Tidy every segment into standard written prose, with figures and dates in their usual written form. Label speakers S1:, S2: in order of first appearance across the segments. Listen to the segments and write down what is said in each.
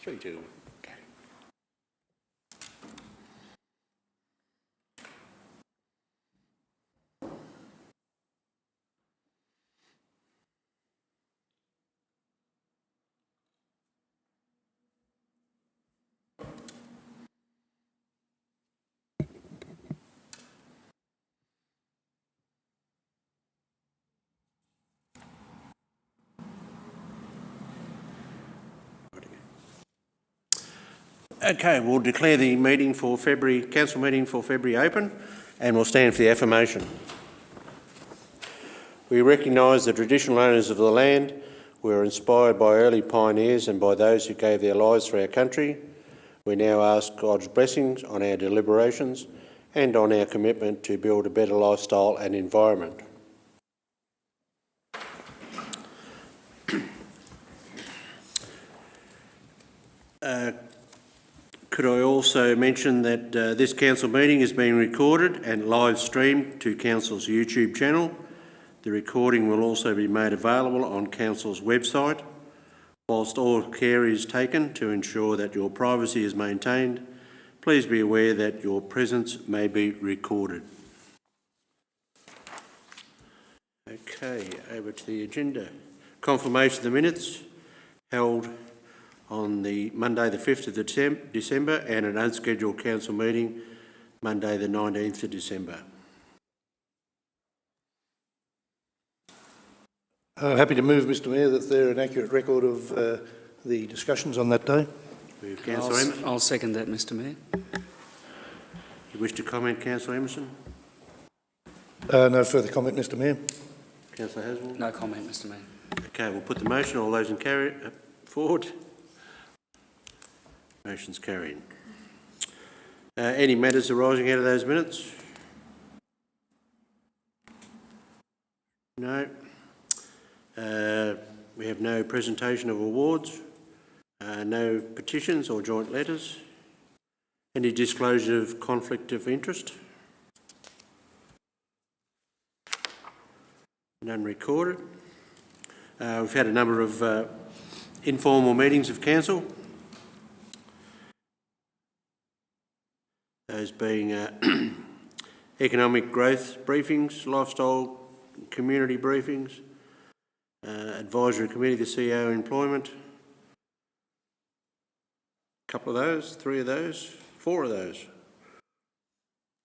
S1: 3, 2. Okay, we'll declare the meeting for February, council meeting for February open, and we'll stand for the affirmation. We recognise the traditional owners of the land. We are inspired by early pioneers and by those who gave their lives for our country. We now ask God's blessings on our deliberations and on our commitment to build a better lifestyle and environment. Could I also mention that this council meeting is being recorded and live streamed to council's YouTube channel. The recording will also be made available on council's website. Whilst all care is taken to ensure that your privacy is maintained, please be aware that your presence may be recorded. Okay, over to the agenda. Confirmation of the minutes held on the Monday the 5th of December and an unscheduled council meeting Monday the 19th of December.
S2: Happy to move, Mr Mayor, that there an accurate record of the discussions on that day.
S3: I'll second that, Mr Mayor.
S1: You wish to comment, Councillor Emerson?
S2: No further comment, Mr Mayor.
S1: Councillor Haswell?
S3: No comment, Mr Mayor.
S1: Okay, we'll put the motion. All those in forward. Motion's carried. Any matters arising out of those minutes? No. We have no presentation of awards, no petitions or joint letters. Any disclosure of conflict of interest? None recorded. We've had a number of informal meetings of council. Those being economic growth briefings, lifestyle community briefings, advisory committee, the CEO employment. A couple of those, 3 of those, 4 of those.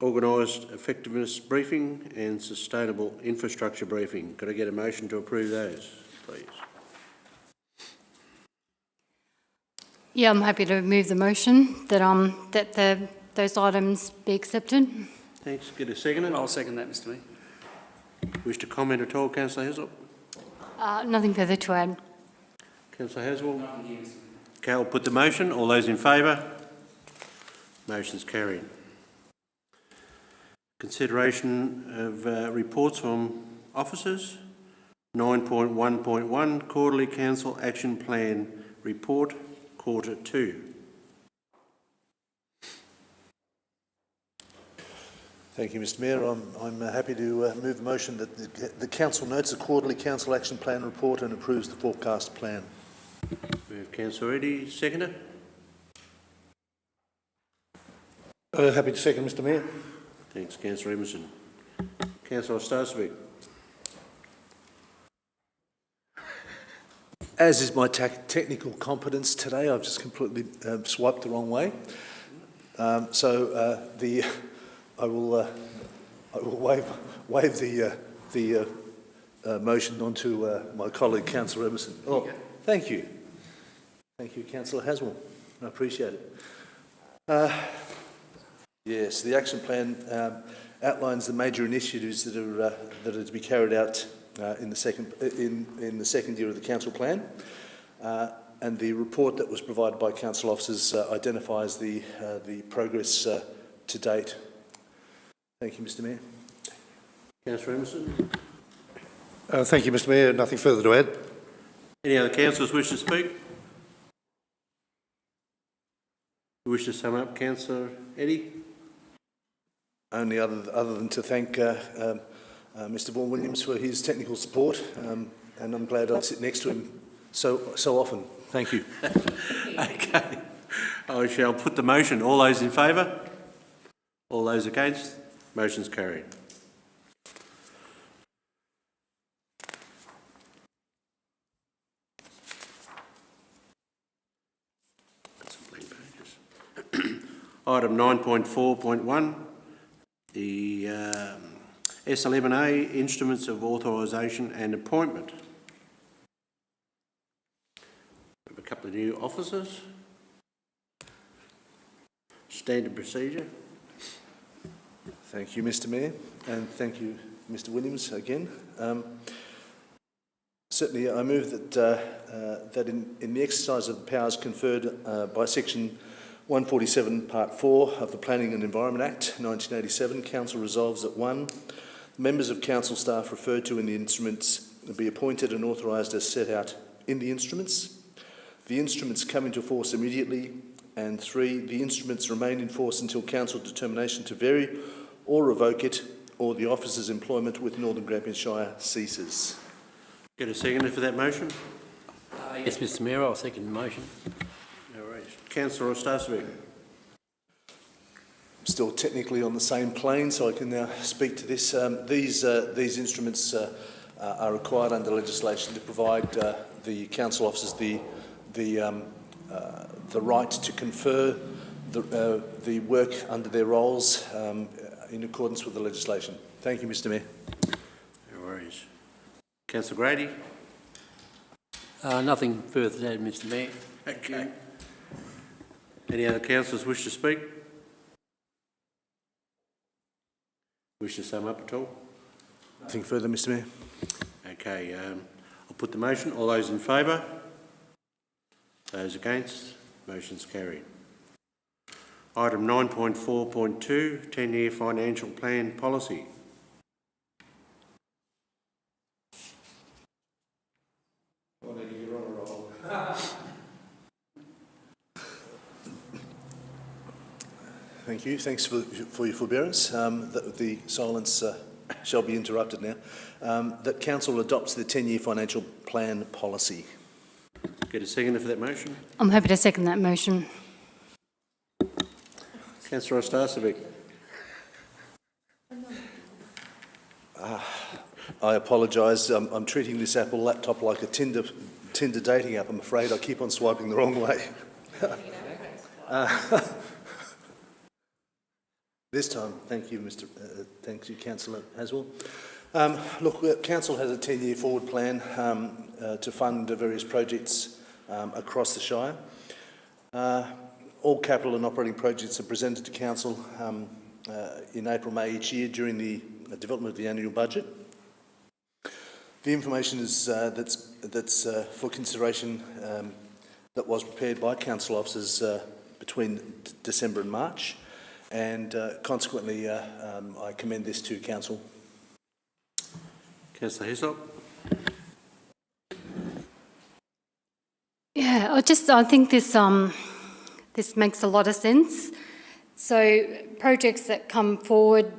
S1: Organised effectiveness briefing and sustainable infrastructure briefing. Could I get a motion to approve those, please?
S4: Yeah, I'm happy to move the motion that those items be accepted.
S1: Thanks. Get a second.
S3: I'll second that, Mr Mayor.
S1: Wish to comment at all, Councillor Haswell?
S4: Nothing further to add.
S1: Councillor Haswell? Okay, I'll put the motion. All those in favour? Motion's carried. Consideration of reports from officers. 9.1.1 Quarterly Council Action Plan Report, Quarter 2.
S2: Thank you, Mr Mayor. I'm happy to move the motion that the Council notes the Quarterly Council Action Plan report and approves the forecast plan.
S1: We have Councillor Eddy, seconder.
S2: Happy to second, Mr Mayor.
S1: Thanks, Councillor Emerson. Councillor Starswick.
S2: As is my technical competence today, I've just completely swiped the wrong way. I will waive the motion onto my colleague, Councillor Emerson. Oh, thank you. Thank you, Councillor Haswell. I appreciate it. Yes, the action plan outlines the major initiatives that are to be carried out in the second year of the council plan, and the report that was provided by council officers identifies the progress to date. Thank you, Mr Mayor.
S1: Councillor Emerson.
S2: Thank you, Mr Mayor. Nothing further to add.
S1: Any other councillors wish to speak? You wish to sum up, Councillor Eddy?
S2: Only other than to thank Mr Vaughan Williams for his technical support, and I'm glad I sit next to him so often. Thank you.
S1: Okay. I shall put the motion. All those in favour? All those against? Motion's carried. That's some blank pages. Item 9.4.1, the S11A Instruments of Authorisation and Appointment. We have a couple of new officers. Standard procedure.
S2: Thank you, Mr. Mayor, and thank you, Mr. Williams, again. Certainly, I move that in the exercise of the powers conferred by Section 147, Part 4 of the Planning and Environment Act 1987, Council resolves that 1. Members of Council staff referred to in the instruments be appointed and authorised as set out in the instruments. The instruments come into force immediately. And 3, the instruments remain in force until Council determination to vary or revoke it, or the officer's employment with Northern Grampians Shire ceases.
S1: Get a seconder for that motion?
S5: Yes, Mr. Mayor, I'll second the motion.
S1: No worries. Councillor Ostasevic.
S2: Still technically on the same plane, so I can now speak to this. These instruments are required under legislation to provide the council officers the right to confer the work under their roles in accordance with the legislation. Thank you, Mr. Mayor.
S1: No worries. Councillor Grady.
S5: Nothing further to add, Mr. Mayor.
S1: Okay. Any other councillors wish to speak? Wish to sum up at all?
S2: Nothing further, Mr. Mayor.
S1: Okay, I'll put the motion. All those in favour? Those against? Motion's carried. Item 9.4.2, 10-year financial plan policy.
S2: Thank you. Thanks for your forbearance. The silence shall be interrupted now. That Council adopts the 10-year financial plan policy.
S1: Get a seconder for that motion.
S4: I'm happy to second that motion.
S1: Councillor Ostasevic.
S2: I apologise. I'm treating this Apple laptop like a Tinder dating app. I'm afraid I keep on swiping the wrong way. This time, thank you, thank you, Councillor Haswell. Look, Council has a 10-year forward plan to fund various projects across the Shire. All capital and operating projects are presented to Council in April, May each year during the development of the annual budget. The information is that's for consideration that was prepared by Council officers between December and March, and consequently I commend this to Council.
S1: Councillor Hislop.
S4: Yeah, I think this makes a lot of sense. So projects that come forward,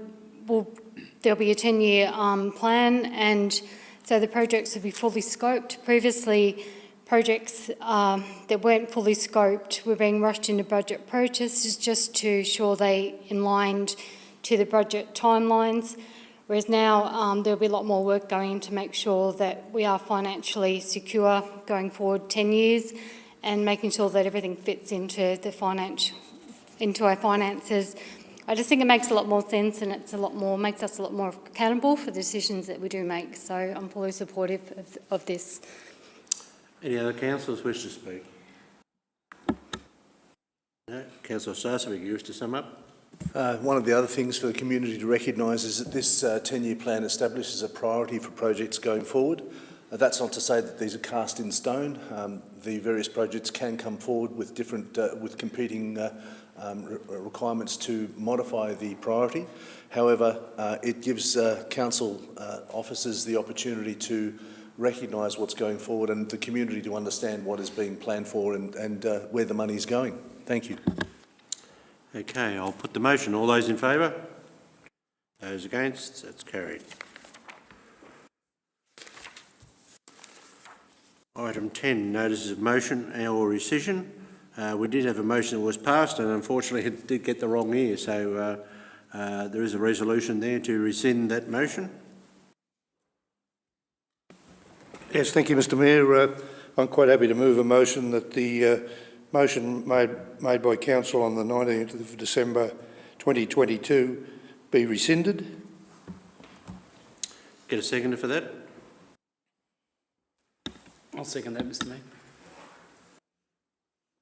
S4: there'll be a 10-year plan, and so the projects will be fully scoped. Previously, projects that weren't fully scoped were being rushed into budget processes just to ensure they aligned to the budget timelines, whereas now there'll be a lot more work going to make sure that we are financially secure going forward 10 years and making sure that everything fits into our finances. I just think it makes a lot more sense, and makes us a lot more accountable for the decisions that we do make. So I'm fully supportive of this.
S1: Any other councillors wish to speak? No? Councillor Ostasevic, you wish to sum up?
S2: One of the other things for the community to recognise is that this 10-year plan establishes a priority for projects going forward. That's not to say that these are cast in stone. The various projects can come forward with with competing requirements to modify the priority. However, it gives council officers the opportunity to recognise what's going forward and the community to understand what is being planned for and where the money is going. Thank you.
S1: Okay, I'll put the motion. All those in favour? Those against? That's carried. Item 10, notices of motion or rescission. We did have a motion that was passed and unfortunately it did get the wrong year, so there is a resolution there to rescind that motion.
S2: Yes, thank you, Mr Mayor. I'm quite happy to move a motion that the motion made by Council on the 19th of December 2022 be rescinded.
S1: Get a seconder for that?
S3: I'll second that, Mr Mayor.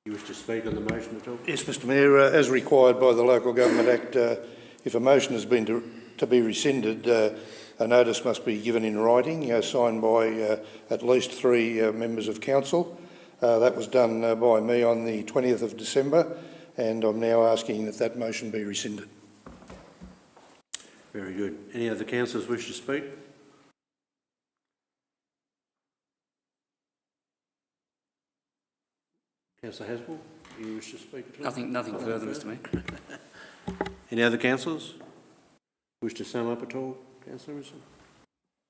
S1: You wish to speak on the motion at all?
S2: Yes, Mr Mayor. As required by the Local Government Act, if a motion has been to be rescinded, a notice must be given in writing, signed by at least 3 members of Council. That was done by me on the 20th of December, and I'm now asking that that motion be rescinded.
S1: Very good. Any other councillors wish to speak? Councillor Haswell, do you wish to speak at all?
S3: Nothing further, Mr Mayor.
S1: Any other councillors wish to sum up at all, Councillor Emerson?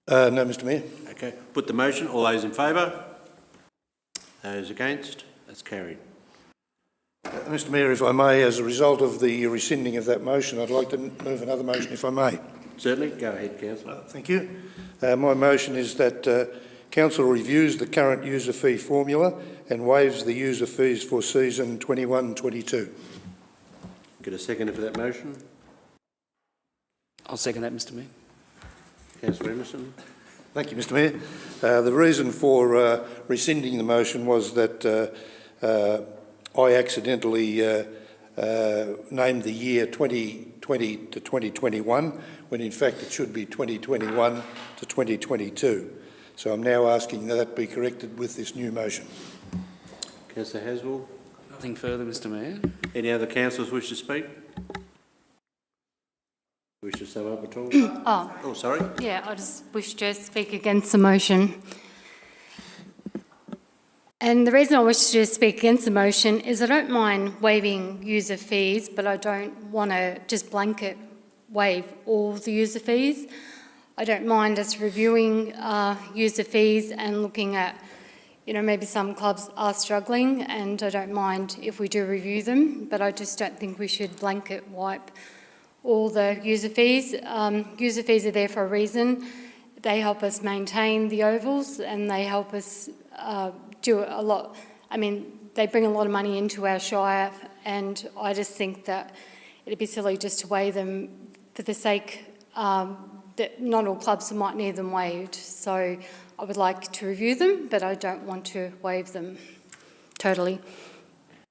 S2: No, Mr Mayor.
S1: Okay, put the motion. All those in favour? Those against? That's carried.
S2: Mr Mayor, if I may, as a result of the rescinding of that motion, I'd like to move another motion, if I may.
S1: Certainly. Go ahead, Councillor.
S2: Thank you. My motion is that Council reviews the current user fee formula and waives the user fees for season 21-22.
S1: Get a seconder for that motion.
S3: I'll second that, Mr Mayor.
S1: Councillor Emerson.
S2: Thank you, Mr Mayor. The reason for rescinding the motion was that I accidentally named the year 2020 to 2021, when in fact it should be 2021 to 2022. So I'm now asking that that be corrected with this new motion.
S1: Councillor Haswell.
S3: Nothing further, Mr Mayor.
S1: Any other councillors wish to speak? Wish to sum up at all? Oh, sorry.
S4: Yeah, I just wish to speak against the motion. And the reason I wish to speak against the motion is I don't mind waiving user fees, but I don't want to just blanket waive all the user fees. I don't mind us reviewing user fees and looking at, maybe some clubs are struggling, and I don't mind if we do review them, but I just don't think we should blanket wipe all the user fees. User fees are there for a reason. They help us maintain the ovals and they help us do a lot. They bring a lot of money into our shire, and I just think that it'd be silly just to waive them for the sake that not all clubs might need them waived. So I would like to review them, but I don't want to waive them totally.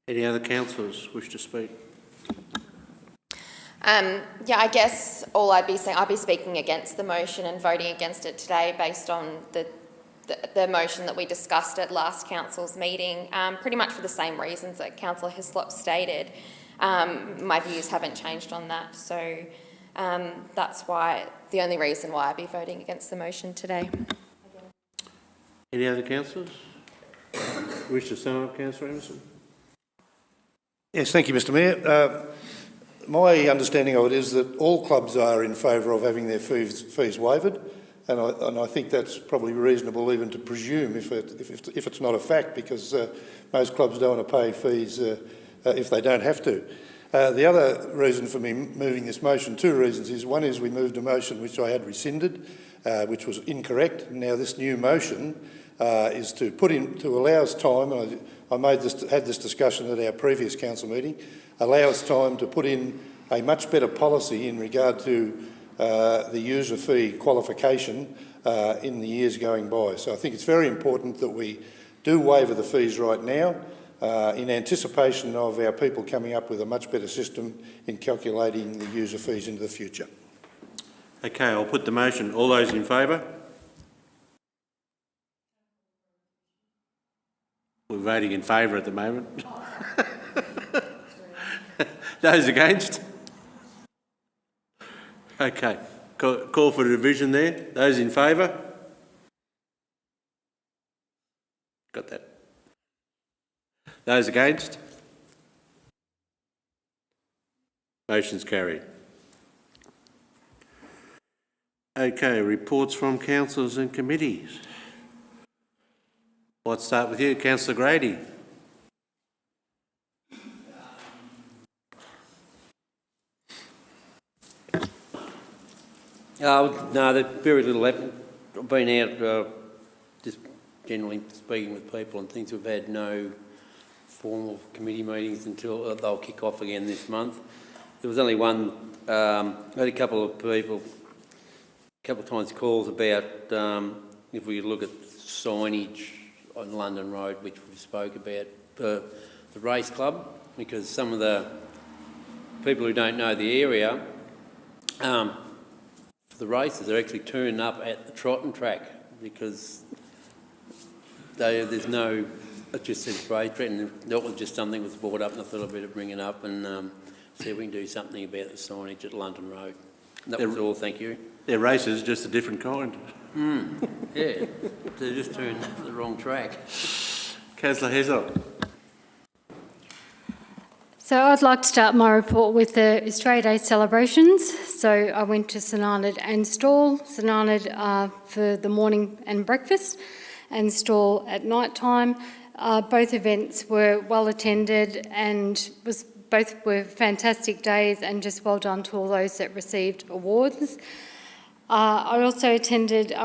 S1: Any other councillors wish to speak?
S6: Yeah, I guess all I'd be saying, I'd be speaking against the motion and voting against it today based on the motion that we discussed at last council's meeting, pretty much for the same reasons that Councillor Hislop stated. My views haven't changed on that, so that's the only reason why I'd be voting against the motion today.
S1: Any other councillors wish to sum up, Councillor Emerson?
S2: Yes, thank you, Mr Mayor. My understanding of it is that all clubs are in favour of having their fees waived, and I think that's probably reasonable even to presume if it's not a fact, because most clubs don't want to pay fees if they don't have to. The other reason for me moving this motion, 2 reasons, is one is we moved a motion which I had rescinded, which was incorrect. Now this new motion is to allow us time, and I had this discussion at our previous council meeting, allow us time to put in a much better policy in regard to the user fee qualification in the years going by. So I think it's very important that we do waiver the fees right now in anticipation of our people coming up with a much better system in calculating the user fees into the future.
S1: Okay, I'll put the motion. All those in favour? We're voting in favour at the moment. Those against? Okay, call for a division there. Those in favour? Got that. Those against? Motion's carried. Okay, reports from councillors and committees. Let's start with you, Councillor Grady.
S5: No, there's very little happened. I've been out just generally speaking with people and things. We've had no formal committee meetings until they'll kick off again this month. There was only one, I had a couple of people, a couple of times calls about if we could look at signage on London Road, which we spoke about, for the race club, because some of the people who don't know the area, for the races, are actually turning up at the trotting track because there's no, it just says race track, and that was just something that was brought up, and I thought I'd better bring it up and see if we can do something about the signage at London Road. That was all, thank you.
S1: They're races, just a different kind.
S5: Yeah, they're just turning up the wrong track.
S1: Councillor Heslop.
S4: So I'd like to start my report with the Australia Day celebrations. So I went to St Arnaud and Stawell. St Arnaud for the morning and breakfast, and Stawell at night time. Both events were well attended and both were fantastic days, and just well done to all those that received awards. I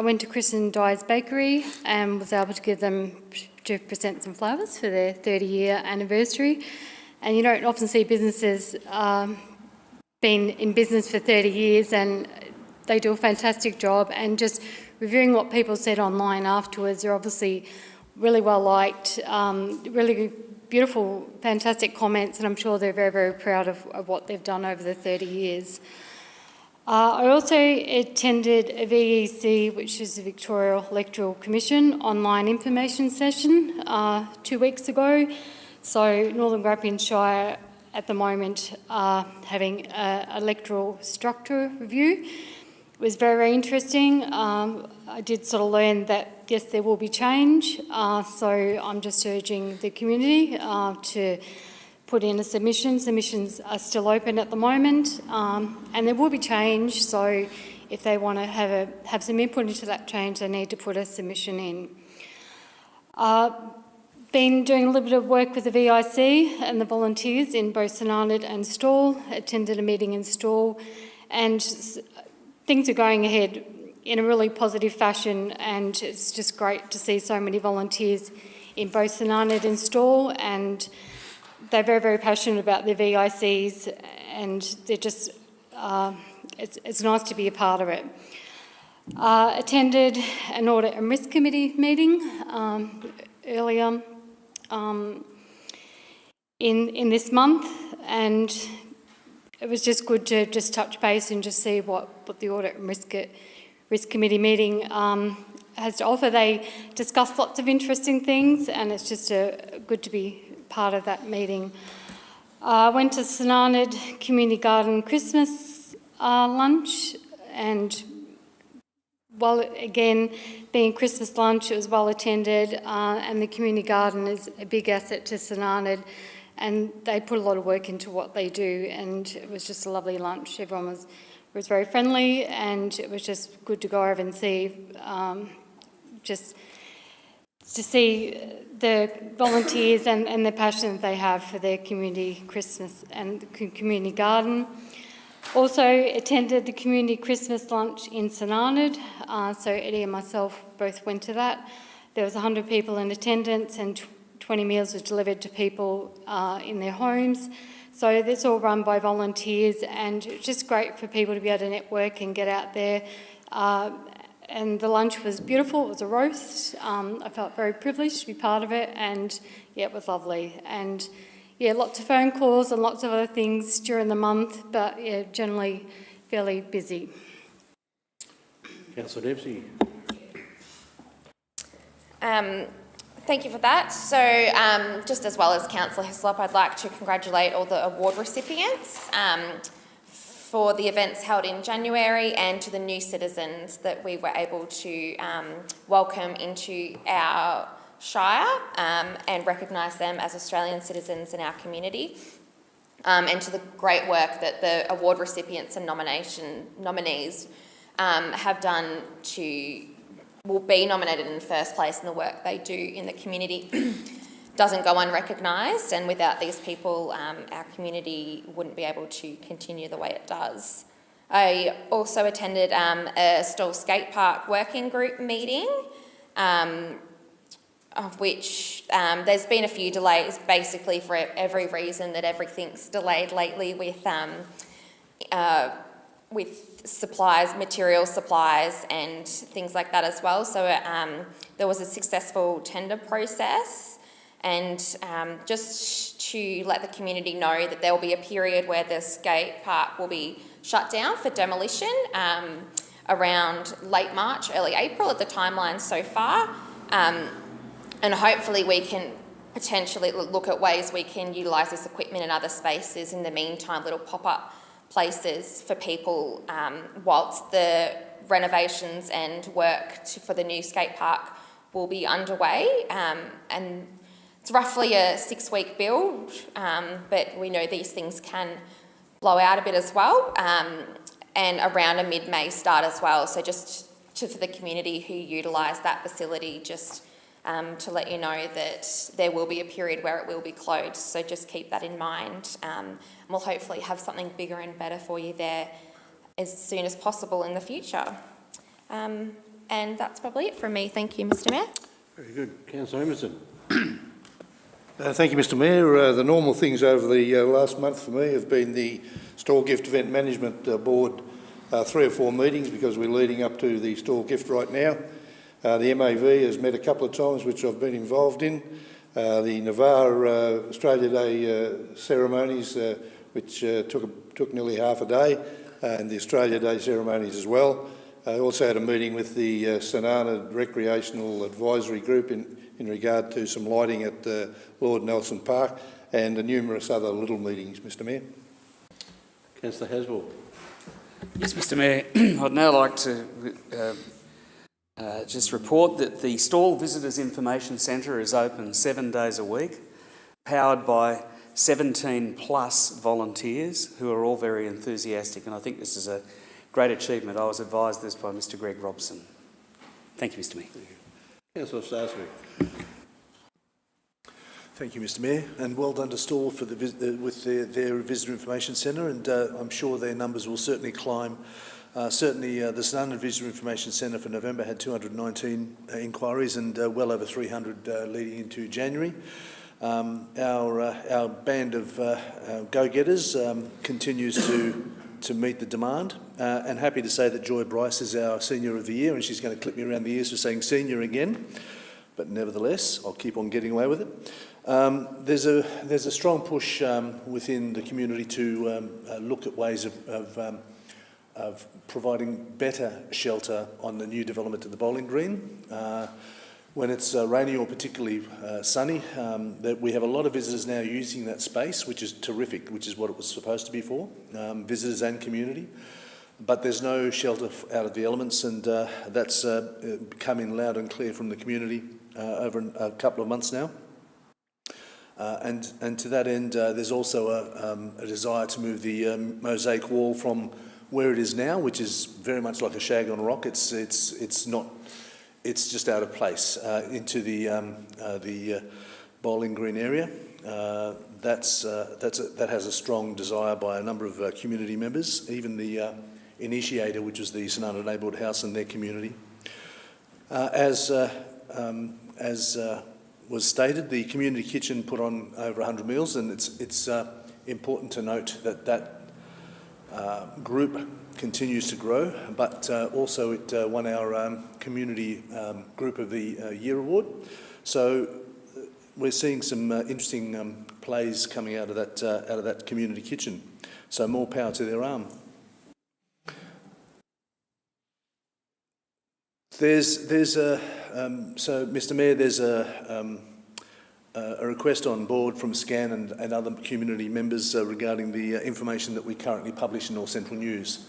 S4: went to Chris and Di's Bakery and was able to present some flowers for their 30-year anniversary. And you don't often see businesses been in business for 30 years, and they do a fantastic job. And just reviewing what people said online afterwards, they're obviously really well liked, really beautiful, fantastic comments, and I'm sure they're very, very proud of what they've done over the 30 years. I also attended a VEC, which is the Victoria Electoral Commission online information session 2 weeks ago. So Northern Grampians Shire at the moment are having an electoral structure review. It was very, very interesting. I did sort of learn that, yes, there will be change. So I'm just urging the community to put in a submission. Submissions are still open at the moment, and there will be change. So if they want to have some input into that change, they need to put a submission in. Been doing a little bit of work with the VIC and the volunteers in both St Arnaud and Stawell. Attended a meeting in Stawell, and things are going ahead in a really positive fashion, and it's just great to see so many volunteers in both St Arnaud and Stawell, and they're very, very passionate about their VICs, and they're just, it's nice to be a part of it. Attended an Audit and Risk Committee meeting earlier in this month, and it was just good to just touch base and just see what the Audit and Risk Committee meeting has to offer. They discussed lots of interesting things, and it's just good to be part of that meeting. I went to St Arnaud Community Garden Christmas lunch, and while again being Christmas lunch, it was well attended, and the community garden is a big asset to St Arnaud, and they put a lot of work into what they do, and it was just a lovely lunch. Everyone was very friendly, and it was just good to go over and see, just to see the volunteers and the passion that they have for their community Christmas and the community garden. Also attended the community Christmas lunch in St Arnaud, so Eddie and myself both went to that. There was 100 people in attendance, and 20 meals were delivered to people in their homes. So that's all run by volunteers, and it's just great for people to be able to network and get out there. And the lunch was beautiful. It was a roast. I felt very privileged to be part of it, and yeah, it was lovely. And yeah, lots of phone calls and lots of other things during the month, but yeah, generally fairly busy.
S1: Councillor Dempsey.
S6: Thank you for that. So just as well as Councillor Hislop, I'd like to congratulate all the award recipients for the events held in January, and to the new citizens that we were able to welcome into our Shire and recognise them as Australian citizens in our community, and to the great work that the award recipients and nominees have done to will be nominated in the first place, and the work they do in the community doesn't go unrecognised, and without these people, our community wouldn't be able to continue the way it does. I also attended a Stawell Skate Park working group meeting, of which there's been a few delays, basically for every reason that everything's delayed lately with supplies, material supplies and things like that as well. So there was a successful tender process, and just to let the community know that there will be a period where the skate park will be shut down for demolition around late March, early April at the timeline so far. And hopefully we can potentially look at ways we can utilise this equipment in other spaces in the meantime, little pop-up places for people whilst the renovations and work for the new skate park will be underway. And it's roughly a 6-week build, but we know these things can blow out a bit as well, and around a mid-May start as well. So just for the community who utilise that facility, just to let you know that there will be a period where it will be closed. So just keep that in mind. We'll hopefully have something bigger and better for you there as soon as possible in the future. And that's probably it from me. Thank you, Mr. Mayor.
S1: Very good. Councillor Emerson.
S2: Thank you, Mr. Mayor. The normal things over the last month for me have been the Stawell Gift Event Management Board 3 or 4 meetings, because we're leading up to the Stawell Gift right now. The MAV has met a couple of times, which I've been involved in. The Navarre Australia Day ceremonies, which took nearly half a day, and the Australia Day ceremonies as well. I also had a meeting with the Sanana Recreational Advisory Group in regard to some lighting at Lord Nelson Park, and numerous other little meetings, Mr. Mayor.
S1: Councillor Haswell.
S3: Yes, Mr. Mayor. I'd now like to just report that the Stawell Visitors Information Centre is open 7 days a week, powered by 17 plus volunteers who are all very enthusiastic, and I think this is a great achievement. I was advised this by Mr. Greg Robson. Thank you, Mr. Mayor.
S1: Councillor Starswick.
S2: Thank you, Mr. Mayor, and well done to Stawell for with their Visitor Information Centre, and I'm sure their numbers will certainly climb. Certainly, the Sanana Visitor Information Centre for November had 219 inquiries, and well over 300 leading into January. Our band of go-getters continues to meet the demand, and happy to say that Joy Bryce is our Senior of the Year, and she's going to clip me around the ears for saying senior again, but nevertheless, I'll keep on getting away with it. There's a strong push within the community to look at ways of providing better shelter on the new development of the bowling green. When it's rainy or particularly sunny, that we have a lot of visitors now using that space, which is terrific, which is what it was supposed to be for, visitors and community. But there's no shelter out of the elements, and that's coming loud and clear from the community over a couple of months now. And to that end, there's also a desire to move the mosaic wall from where it is now, which is very much like a shag on a rock. It's just out of place, into the bowling green area. That has a strong desire by a number of community members, even the initiator, which was the Sanana Neighbourhood House and their community. As was stated, the community kitchen put on over 100 meals, and it's important to note that group continues to grow, but also it won our community group of the year award. So we're seeing some interesting plays coming out of that community kitchen. So more power to their arm. So, Mr. Mayor, there's a request on board from SCAN and other community members regarding the information that we currently publish in North Central News.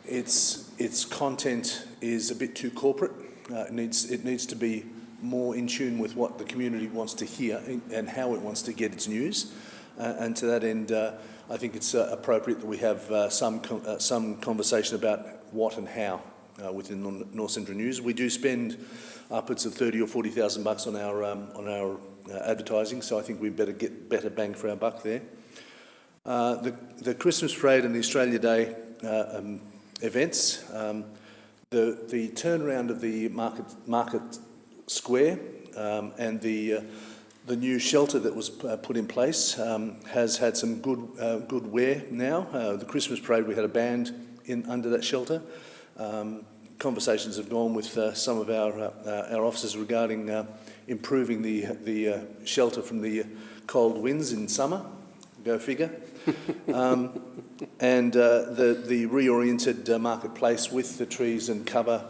S2: Its content is a bit too corporate. It needs to be more in tune with what the community wants to hear and how it wants to get its news. And to that end, I think it's appropriate that we have some conversation about what and how within North Central News. We do spend upwards of 30 or 40,000 bucks on our advertising, so I think we better get better bang for our buck there. The Christmas parade and the Australia Day events, the turnaround of the market square and the new shelter that was put in place has had some good wear now. The Christmas parade, we had a band under that shelter. Conversations have gone with some of our officers regarding improving the shelter from the cold winds in summer. Go figure. And the reoriented marketplace with the trees and cover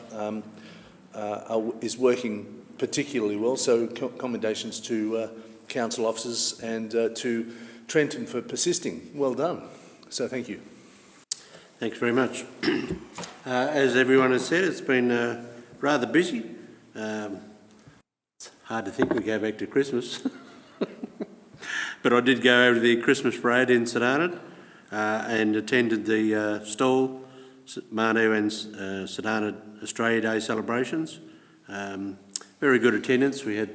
S2: is working particularly well. So commendations to council officers and to Trenton for persisting. Well done. So thank you.
S1: Thanks very much. As everyone has said, it's been rather busy. It's hard to think we go back to Christmas. But I did go over to the Christmas parade in St Arnaud and attended the stall, Manu and St Arnaud Australia Day celebrations. Very good attendance. We had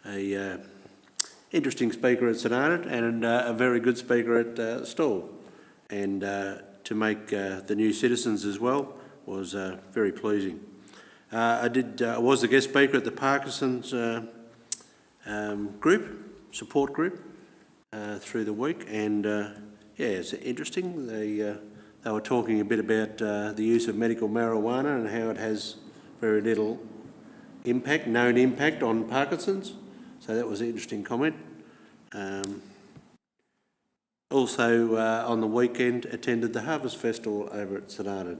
S1: a interesting speaker at St Arnaud and a very good speaker at stall. And to make the new citizens as well was very pleasing. I was the guest speaker at the Parkinson's support group through the week, and yeah, it's interesting. They were talking a bit about the use of medical marijuana and how it has very little known impact on Parkinson's. So that was an interesting comment. Also, on the weekend, attended the Harvest Festival over at St Arnaud.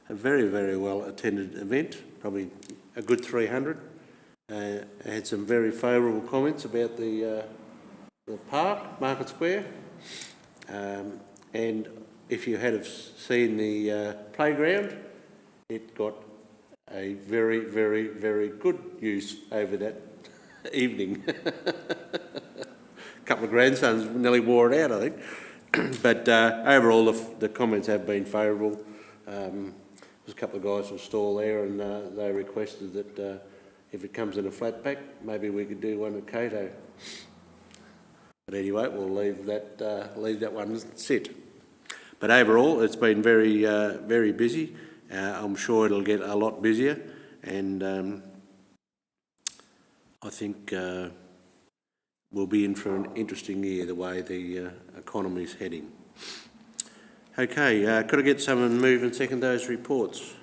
S1: A very, very well attended event, probably a good 300. I had some very favourable comments about the park, Market Square, and if you had have seen the playground, it got a very, very, very good use over that evening. A couple of grandsons nearly wore it out, I think. But overall, the comments have been favourable. There's a couple of guys from stall there, and they requested that if it comes in a flat pack, maybe we could do one at Cato. But anyway, we'll leave that one sit. But overall, it's been very, very busy. I'm sure it'll get a lot busier, and I think we'll be in for an interesting year, the way the economy is heading. Okay, could I get someone move and second those reports?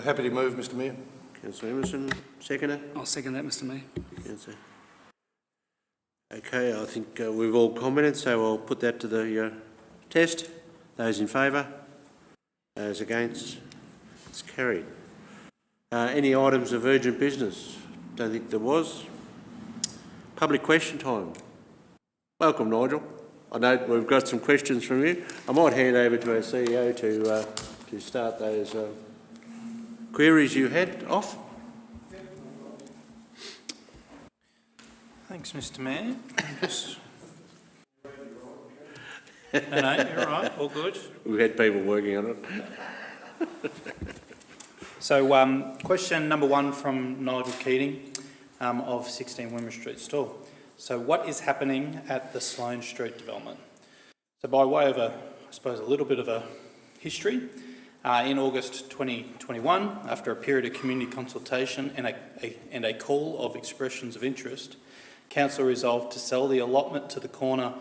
S7: Happy to move, Mr Mayor.
S1: Councillor Emerson, seconder?
S3: I'll second that, Mr Mayor.
S1: Councillor. Okay, I think we've all commented, so I'll put that to the test. Those in favour? Those against? It's carried. Any items of urgent business? Don't think there was. Public question time. Welcome, Nigel. I know we've got some questions from you. I might hand over to our CEO to start those queries you had off.
S8: Thanks, Mr Mayor. No, you're all right, all good.
S1: We've had people working on it.
S8: So, question number one from Nigel Keating of 16 Wimmer Street stall. So, what is happening at the Sloane Street development? So, by way of I suppose, a little bit of a history, in August 2021, after a period of community consultation and a call of expressions of interest, Council resolved to sell the allotment to the corner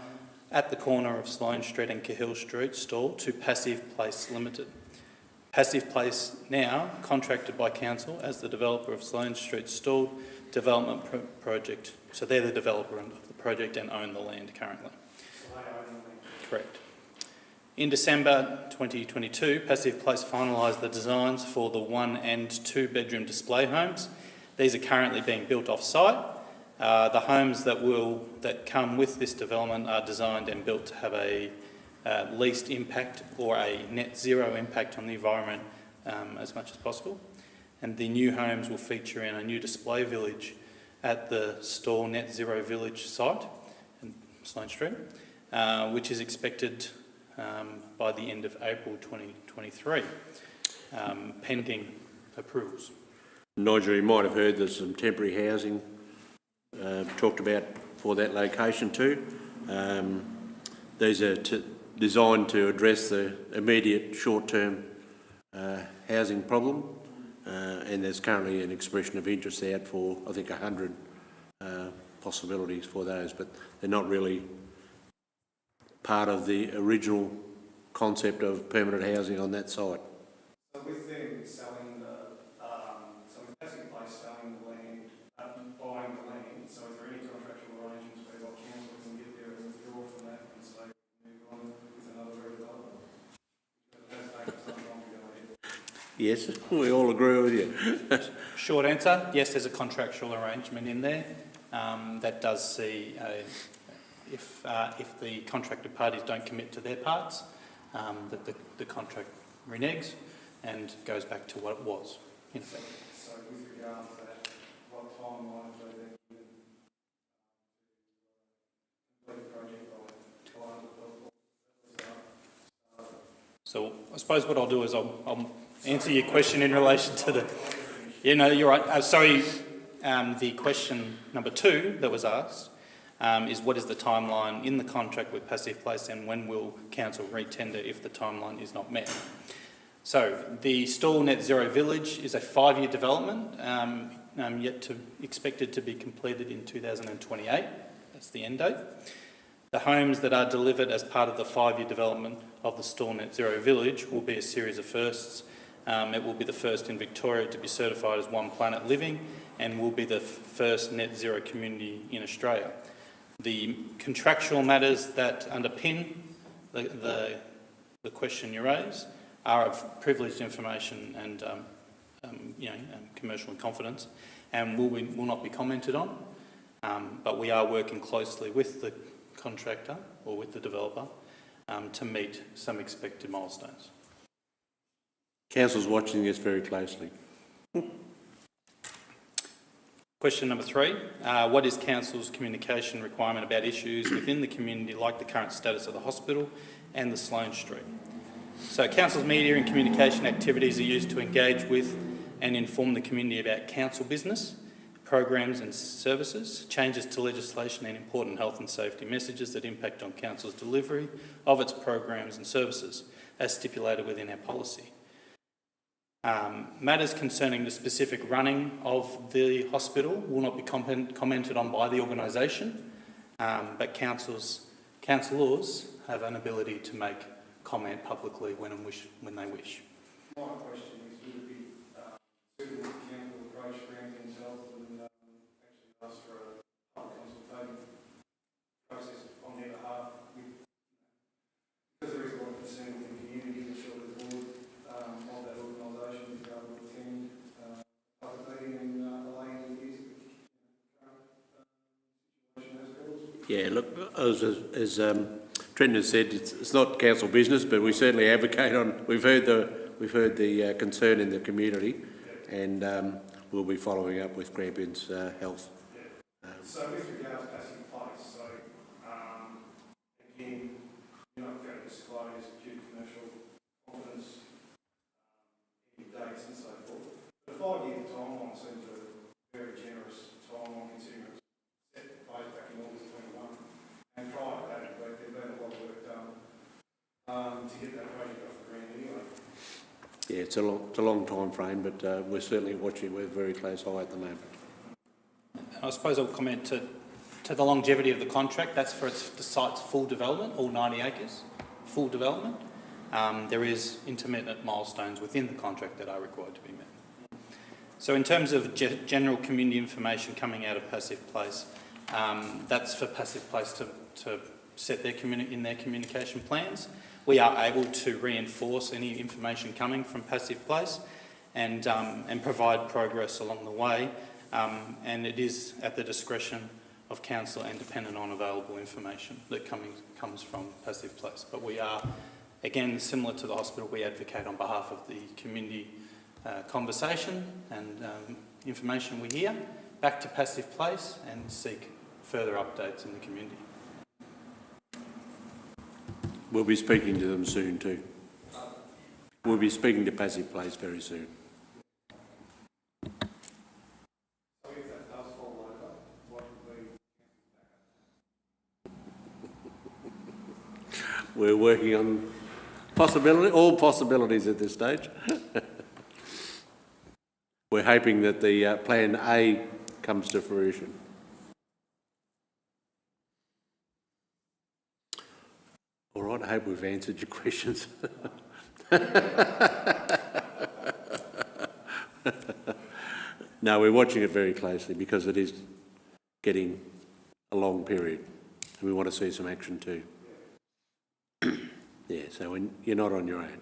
S8: of Sloane Street and Cahill Street stall to Passive Place Limited. Passive Place now contracted by Council as the developer of Sloane Street stall development project. So they're the developer of the project and own the land currently. Correct. In December 2022, Passive Place finalised the designs for the 1 and 2 bedroom display homes. These are currently being built off-site. The homes that come with this development are designed and built to have a least impact or a net zero impact on the environment as much as possible. And the new homes will feature in a new display village at the Store Net Zero Village site in Sloane Street, which is expected by the end of April 2023, pending approvals.
S1: Nigel, you might have heard there's some temporary housing talked about for that location too. These are designed to address the immediate short-term housing problem, and there's currently an expression of interest out for, I think, 100 possibilities for those, but they're not really part of the original concept of permanent housing on that site.
S9: So with them selling so with Passive Place selling the land, buying the land, so is there any contractual arrangements where council can get there and withdraw from that and say move on with another redevelopment? It has taken some time to go ahead.
S1: Yes, we all agree with you.
S8: Short answer, yes, there's a contractual arrangement in there that does see if the contracted parties don't commit to their parts, that the contract reneges and goes back to what it was, in effect.
S9: So with regard to that, what timelines are there given to complete the project by?
S8: So I suppose what I'll do is I'll answer your question in relation to the... Yeah, no, you're right. Sorry, the question number 2 that was asked is what is the timeline in the contract with Passive Place and when will council re-tender if the timeline is not met? So the Stawell Net Zero Village is a 5-year development, expected to be completed in 2028. That's the end date. The homes that are delivered as part of the 5-year development of the Stawell Net Zero Village will be a series of firsts. It will be the first in Victoria to be certified as One Planet Living and will be the first net zero community in Australia. The contractual matters that underpin the question you raise are of privileged information and commercial in confidence, and will not be commented on. But we are working closely with the contractor or with the developer to meet some expected milestones.
S1: Council's watching this very closely.
S8: Question number 3, what is Council's communication requirement about issues within the community like the current status of the hospital and the Sloane Street? So Council's media and communication activities are used to engage with and inform the community about council business, programs and services, changes to legislation and important health and safety messages that impact on Council's delivery of its programs and services as stipulated within our policy. Matters concerning the specific running of the hospital will not be commented on by the organisation, but councillors have an ability to make comment publicly when they wish.
S9: My question is, would it be suitable for council to approach Grampians Health and actually ask for a public consultation process on their behalf? Because there is a lot of concern within the community, I'm sure the board of that organisation is able to attend public meeting and allay any views of the current situation as well.
S1: Yeah, look, as Trenton has said, it's not council business, but we certainly advocate on. We've heard the concern in the community, and we'll be following up with Grampians Health.
S9: So with regard to Passive Place, so again, you're not going to disclose due to commercial confidence any dates and so forth. The 5-year timeline seems a very generous timeline considering it was set in place back in August 21. And prior to that, there's been a lot of work done to get that project off the ground anyway.
S1: Yeah, it's a long time frame, but we're certainly watching with a very close eye at the moment.
S8: I suppose I'll comment to the longevity of the contract. That's for the site's full development, all 90 acres, full development. There is intermittent milestones within the contract that are required to be met. So in terms of general community information coming out of Passive Place, that's for Passive Place to set their communication plans. We are able to reinforce any information coming from Passive Place and provide progress along the way. And it is at the discretion of council and dependent on available information that comes from Passive Place. But we are, again, similar to the hospital, we advocate on behalf of the community conversation and information we hear back to Passive Place and seek further updates in the community.
S1: We'll be speaking to them soon too. We'll be speaking to Passive Place very soon. We're working on all possibilities at this stage. We're hoping that the Plan A comes to fruition. All right, I hope we've answered your questions. No, we're watching it very closely because it is getting a long period and we want to see some action too. Yeah, so you're not on your own.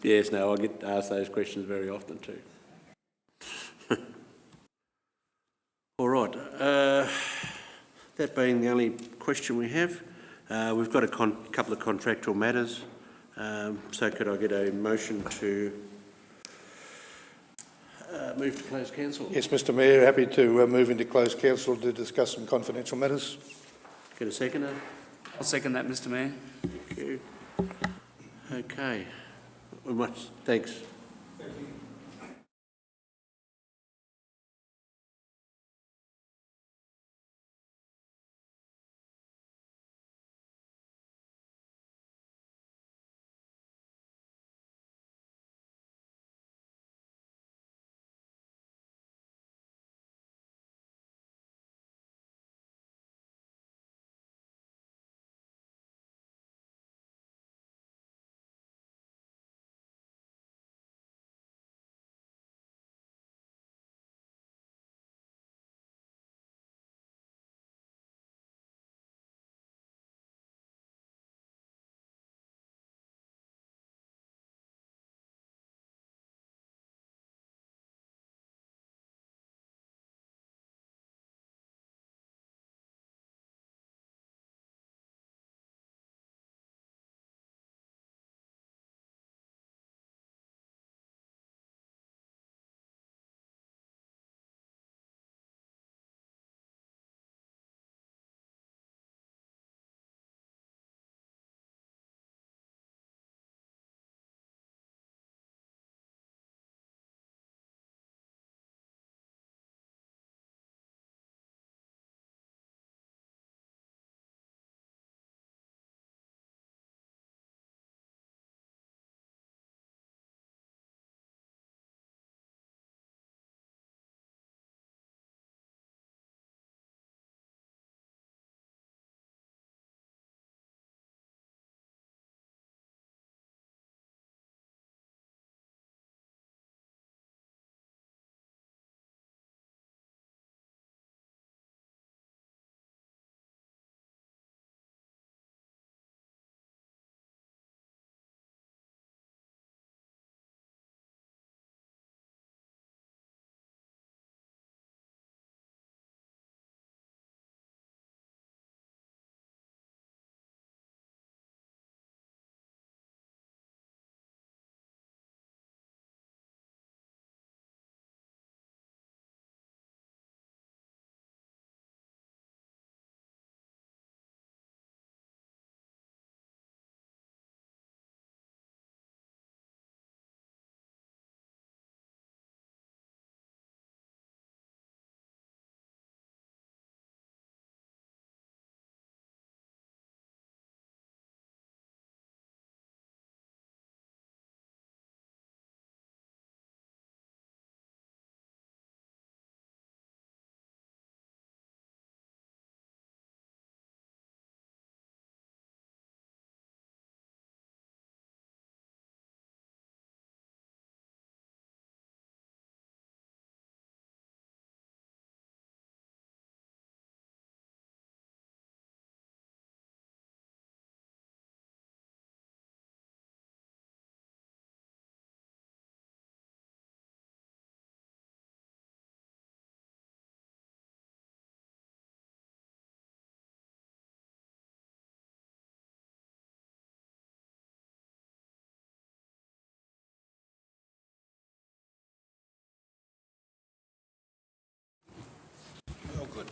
S1: Yes, no, I get asked those questions very often too. All right, that being the only question we have, we've got a couple of contractual matters. So could I get a motion to move to closed council?
S7: Yes, Mr Mayor, happy to move into closed council to discuss some confidential matters.
S1: Get a seconder?
S3: I'll second that, Mr Mayor.
S1: Thank you. Okay. Thanks.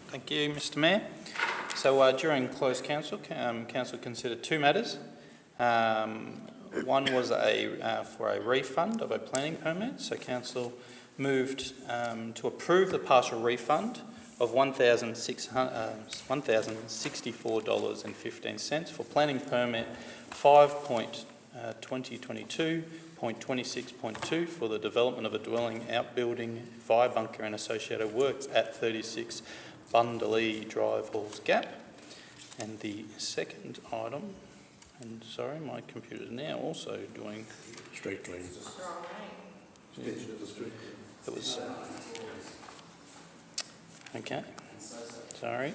S8: Thank you, Mr Mayor. So during closed council, council considered two matters. One was for a refund of a planning permit. So council moved to approve the partial refund of $1,064.15 for planning permit 5.2022.26.2 for the development of a dwelling, outbuilding, fire bunker and associated works at 36 Bundalee Drive, Halls Gap. And the second item, and sorry, my computer's now also doing
S1: Street cleaning.
S8: it was okay. Sorry.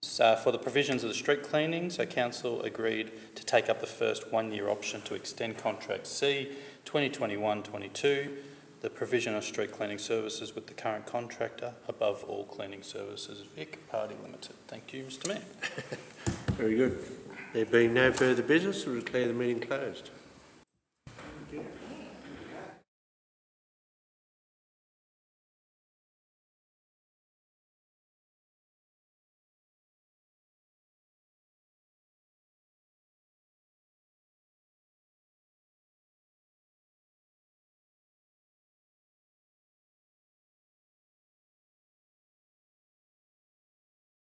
S8: So for the provisions of the street cleaning, so council agreed to take up the first 1 year option to extend contract C 2021-22, the provision of street cleaning services with the current contractor, Above All Cleaning Services Vic Party Limited. Thank you, Mr. Mayor.
S1: Very good. There being no further business, we'll declare the meeting closed.